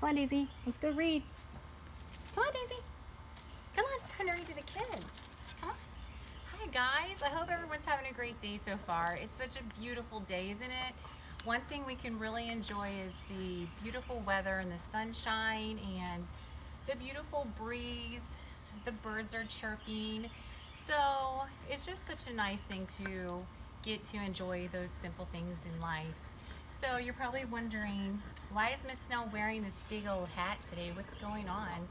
Come on, Daisy. Let's go read. Come on, Daisy. Come on, it's time to read to the kids. Come on. Hi, guys. I hope everyone's having a great day so far. It's such a beautiful day, isn't it? One thing we can really enjoy is the beautiful weather and the sunshine and the beautiful breeze. The birds are chirping. So it's just such a nice thing to get to enjoy those simple things in life. So you're probably wondering, why is Miss Snell wearing this big old hat today? What's going on?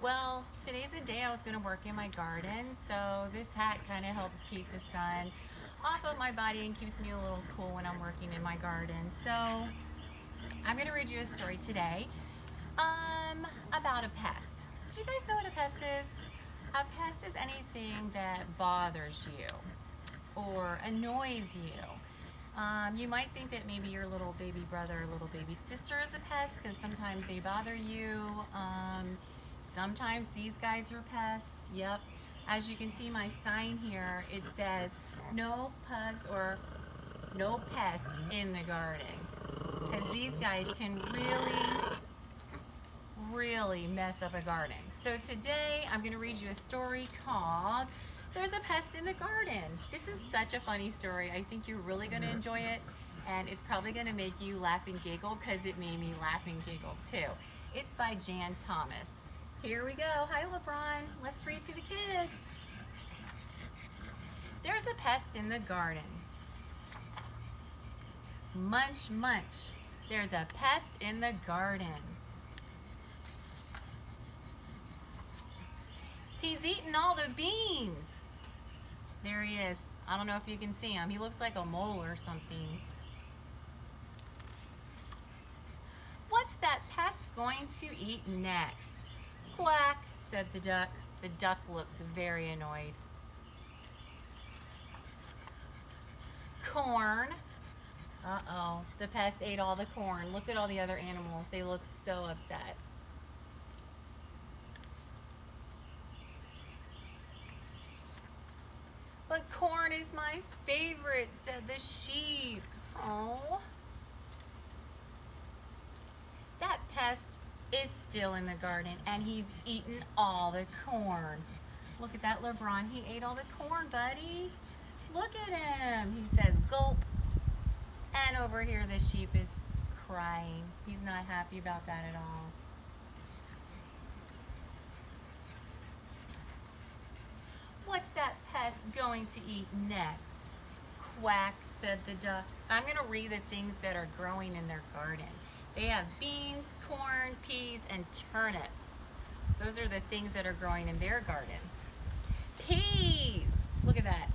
Well, today's a day I was going to work in my garden, so this hat kind of helps keep the sun off of my body and keeps me a little cool when I'm working in my garden. So I'm going to read you a story today about a pest. Do you guys know what a pest is? A pest is anything that bothers you or annoys you. You might think that maybe your little baby brother or little baby sister is a pest because sometimes they bother you. Sometimes these guys are pests. Yep. As you can see my sign here, it says no pugs or no pests in the garden, because these guys can really mess up a garden. So today I'm going to read you a story called There's a Pest in the Garden. This is such a funny story. I think you're really going to enjoy it, and it's probably going to make you laugh and giggle because it made me laugh and giggle too. It's by Jan Thomas. Here we go. Hi, LeBron. Let's read to the kids. There's a pest in the garden. Munch, munch. There's a pest in the garden. He's eating all the beans. There he is. I don't know if you can see him. He looks like a mole or something. What's that pest going to eat next? Quack, said the duck. The duck looks very annoyed. Corn. Uh-oh, the pest ate all the corn. Look at all the other animals. They look so upset. But corn is my favorite, said the sheep. Oh. That pest is still in the garden and he's eaten all the corn. Look at that, LeBron. He ate all the corn, buddy. Look at him. He says gulp. And over here the sheep is crying. He's not happy about that at all. What's that pest going to eat next? Quack, said the duck. I'm going to read the things that are growing in their garden. They have beans, corn, peas, and turnips. Those are the things that are growing in their garden. Peas! Look at that.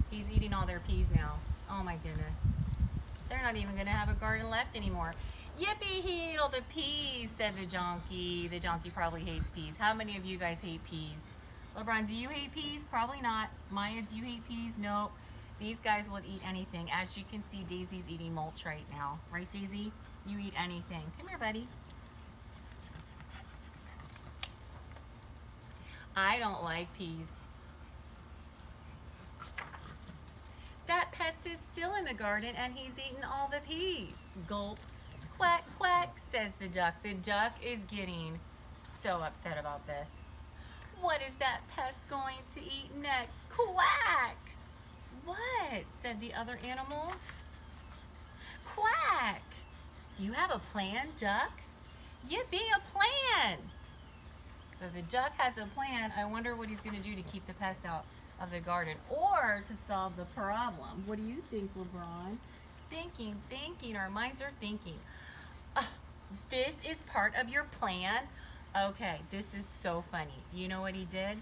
He's eating all their peas now. Oh my goodness. They're not even going to have a garden left anymore. Yippee, he ate all the peas, said the donkey. The donkey probably hates peas. How many of you guys hate peas? LeBron, do you hate peas? Probably not. Maya, do you hate peas? Nope. These guys will eat anything. As you can see, Daisy's eating mulch right now. Right, Daisy? You eat anything. Come here, buddy. I don't like peas. That pest is still in the garden and he's eaten all the peas. Gulp. Quack, quack, says the duck. The duck is getting so upset about this. What is that pest going to eat next? Quack! What? Said the other animals. Quack! You have a plan, duck? Yippee, a plan! So the duck has a plan. I wonder what he's going to do to keep the pest out of the garden or to solve the problem. What do you think, LeBron? Thinking. Our minds are thinking. This is part of your plan? Okay, this is so funny. You know what he did?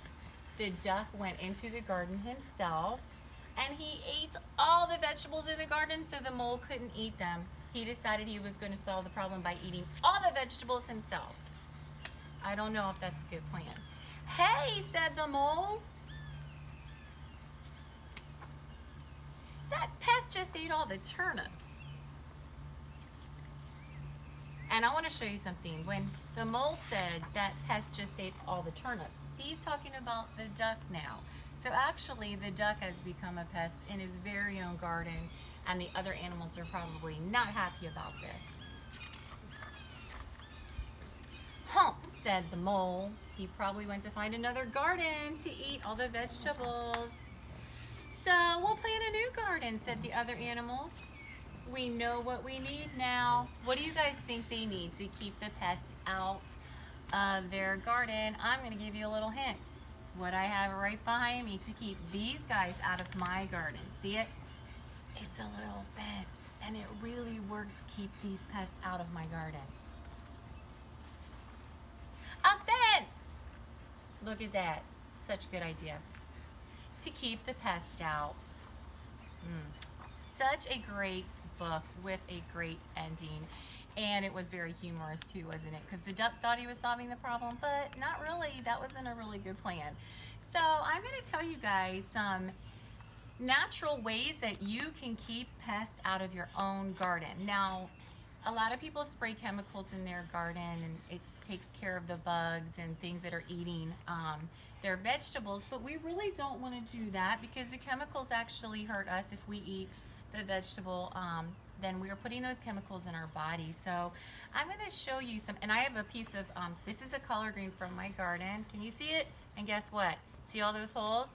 The duck went into the garden himself and he ate all the vegetables in the garden so the mole couldn't eat them. He decided he was going to solve the problem by eating all the vegetables himself. I don't know if that's a good plan. Hey, said the mole. That pest just ate all the turnips. And I want to show you something. When the mole said that pest just ate all the turnips, he's talking about the duck now. So actually the duck has become a pest in his very own garden, and the other animals are probably not happy about this. said the mole, he probably went to find another garden to eat all the vegetables. So we'll plant a new garden, said the other animals. We know what we need now. What do you guys think they need to keep the pests out of their garden? I'm going to give you a little hint. It's what I have right behind me to keep these guys out of my garden. See it? It's a little fence, and it really works to keep these pests out of my garden. A fence! Look at that. Such a good idea. To keep the pests out. Such a great book with a great ending. And it was very humorous too, wasn't it? Because the duck thought he was solving the problem, but not really. That wasn't a really good plan. So I'm going to tell you guys some natural ways that you can keep pests out of your own garden. Now, a lot of people spray chemicals in their garden, and it takes care of the bugs and things that are eating their vegetables, but we really don't want to do that because the chemicals actually hurt us if we eat the vegetable. Then we are putting those chemicals in our body. So I'm going to show you some, and I have a piece of, this is a collard green from my garden. Can you see it? And guess what? See all those holes?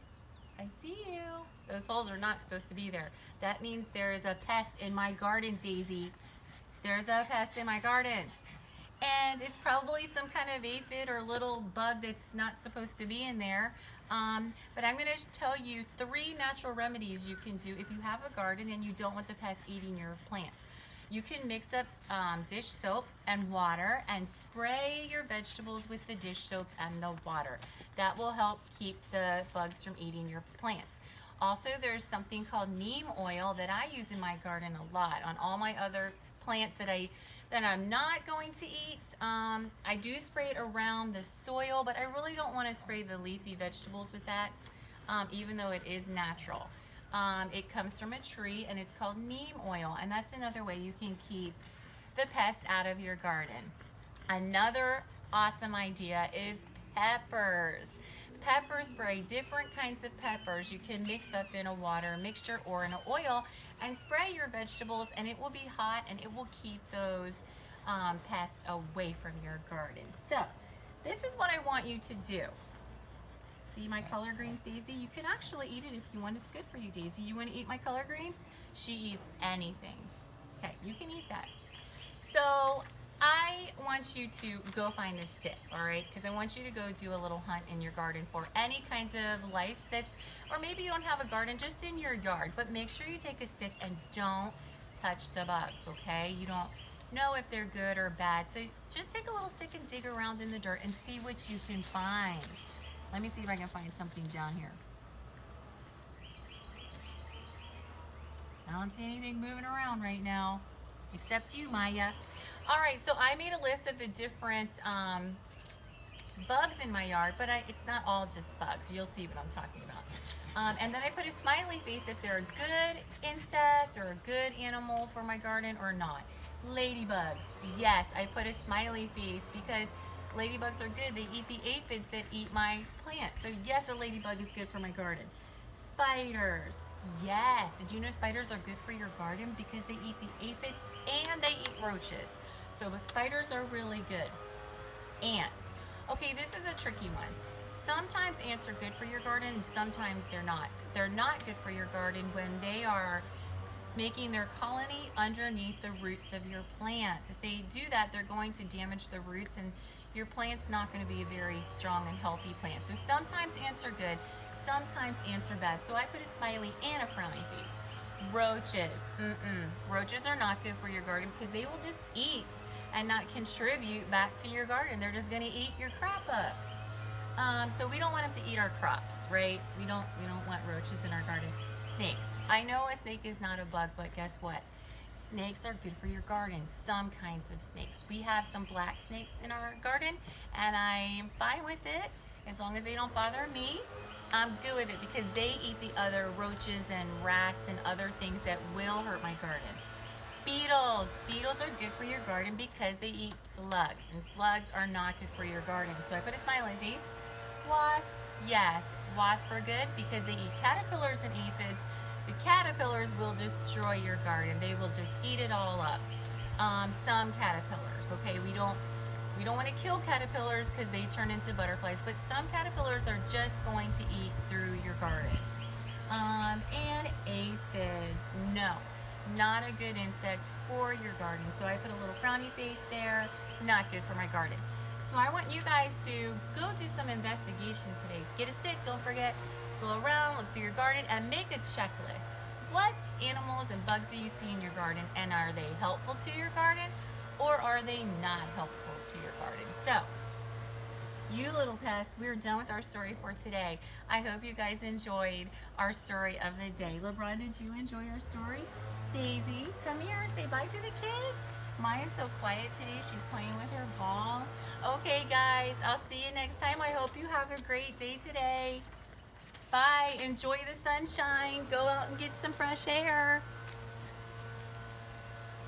I see you. Those holes are not supposed to be there. That means there is a pest in my garden, Daisy. There's a pest in my garden. And it's probably some kind of aphid or little bug that's not supposed to be in there. But I'm going to tell you 3 natural remedies you can do if you have a garden and you don't want the pests eating your plants. You can mix up dish soap and water and spray your vegetables with the dish soap and the water. That will help keep the bugs from eating your plants. Also, there's something called neem oil that I use in my garden a lot on all my other plants that I'm not going to eat. I do spray it around the soil, but I really don't want to spray the leafy vegetables with that, even though it is natural. It comes from a tree, and it's called neem oil, and that's another way you can keep the pests out of your garden. Another awesome idea is peppers. Pepper spray, different kinds of peppers you can mix up in a water mixture or in an oil and spray your vegetables, and it will be hot and it will keep those pests away from your garden. So this is what I want you to do. See my collard greens, Daisy? You can actually eat it if you want. It's good for you, Daisy. You want to eat my collard greens? She eats anything. Okay, you can eat that. So I want you to go find a stick, all right? Because I want you to go do a little hunt in your garden for any kinds of life that's, or maybe you don't have a garden, just in your yard. But make sure you take a stick and don't touch the bugs, okay? You don't know if they're good or bad. So just take a little stick and dig around in the dirt and see what you can find. Let me see if I can find something down here. I don't see anything moving around right now, except you, Maya. All right, so I made a list of the different bugs in my yard, but it's not all just bugs. You'll see what I'm talking about. And then I put a smiley face if they're a good insect or a good animal for my garden or not. Ladybugs, yes, I put a smiley face because ladybugs are good. They eat the aphids that eat my plants. So yes, a ladybug is good for my garden. Spiders, yes. Did you know spiders are good for your garden because they eat the aphids and they eat roaches? So the spiders are really good. Ants. Okay, this is a tricky one. Sometimes ants are good for your garden and sometimes they're not. They're not good for your garden when they are making their colony underneath the roots of your plant. If they do that, they're going to damage the roots and your plant's not going to be a very strong and healthy plant. So sometimes ants are good, sometimes ants are bad. So I put a smiley and a frowny face. Roaches, roaches are not good for your garden because they will just eat and not contribute back to your garden. They're just going to eat your crop up. So we don't want them to eat our crops, right? We don't want roaches in our garden. Snakes. I know a snake is not a bug, but guess what? Snakes are good for your garden. Some kinds of snakes. We have some black snakes in our garden, and I am fine with it as long as they don't bother me. I'm good with it because they eat the other roaches and rats and other things that will hurt my garden. Beetles. Beetles are good for your garden because they eat slugs, and slugs are not good for your garden. So I put a smiley face. Wasps. Yes, wasps are good because they eat caterpillars and aphids. The caterpillars will destroy your garden. They will just eat it all up. Some caterpillars, okay? We don't We don't want to kill caterpillars because they turn into butterflies, but some caterpillars are just going to eat through your garden. And aphids, no, not a good insect for your garden. So I put a little frowny face there, not good for my garden. So I want you guys to go do some investigation today. Get a stick, don't forget, go around, look through your garden, and make a checklist. What animals and bugs do you see in your garden, and are they helpful to your garden, or are they not helpful to your garden? So, you little pests, we're done with our story for today. I hope you guys enjoyed our story of the day. LeBron, did you enjoy our story? Daisy, come here, say bye to the kids. Maya's so quiet today, she's playing with her ball. Okay guys, I'll see you next time. I hope you have a great day today. Bye, enjoy the sunshine, go out and get some fresh air.